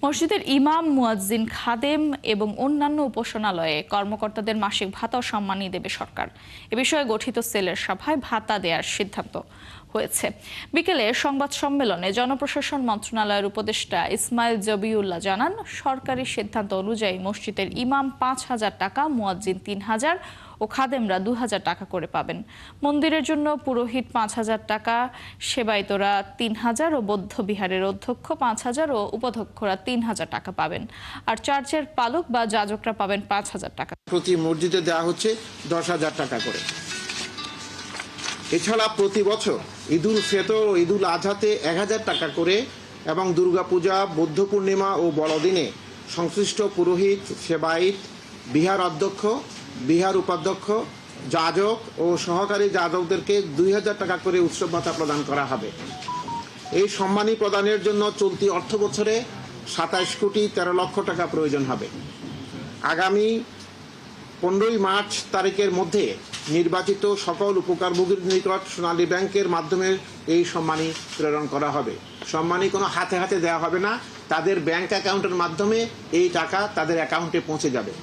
মসজিদের ইমাম, মুয়াজ্জিন, খাদেম এবং অন্যান্য উপাসনালয়ে কর্মকর্তাদের মাসিক ভাতা ও সম্মানী দেবে সরকার। এ বিষয়ে গঠিত সেলের সভায় ভাতা দেওয়ার সিদ্ধান্ত হয়েছে। বিকেলে সংবাদ সম্মেলনে জনপ্রশাসন মন্ত্রণালয়ের উপদেষ্টা ইসমাইল জবিউল্লাহ জানান, সরকারি সিদ্ধান্ত অনুযায়ী মসজিদের ইমাম ৫,০০০ টাকা, মুয়াজ্জিন ৩,০০০ ও খাদেমরা ২,০০০ টাকা করে পাবেন। মন্দিরের জন্য পুরোহিত ৫,০০০ টাকা, সেবায়েতরা ৩,০০০ ও বৌদ্ধ বিহারের অধ্যক্ষ ৫,০০০ ও উপাধ্যক্ষরা ৩,০০০ টাকা পাবেন। আর চার্চের পালক বা যাজকরা পাবেন ৫,০০০ টাকা। প্রতি মসজিদে দেওয়া হচ্ছে ১০,০০০ টাকা করে। এছাড়া প্রতি বছর ঈদুল ফিতর ও ঈদুল আজহাতে ১,০০০ টাকা করে এবং দুর্গাপূজা, বৌদ্ধ পূর্ণিমা ও বড়দিনে সংশ্লিষ্ট পুরোহিত, সেবায়েত, বিহার অধ্যক্ষ, বিহার উপাধ্যক্ষ, যাজক ও সহকারী যাজকদেরকে ২,০০০ টাকা করে উৎসব ভাতা প্রদান করা হবে। এই সম্মানী প্রদানের জন্য চলতি অর্থ বছরে ২৭ কোটি ১৩ লক্ষ টাকা প্রয়োজন হবে। আগামী ১৫ই মার্চ তারিখের মধ্যে নির্বাচিত সকল উপকারভোগীর নিকট সোনালী ব্যাংকের মাধ্যমে এই সম্মানী প্রেরণ করা হবে। সম্মানী কোনো হাতে হাতে দেওয়া হবে না, তাদের ব্যাংক অ্যাকাউন্টের মাধ্যমে এই টাকা তাদের অ্যাকাউন্টে পৌঁছে যাবে।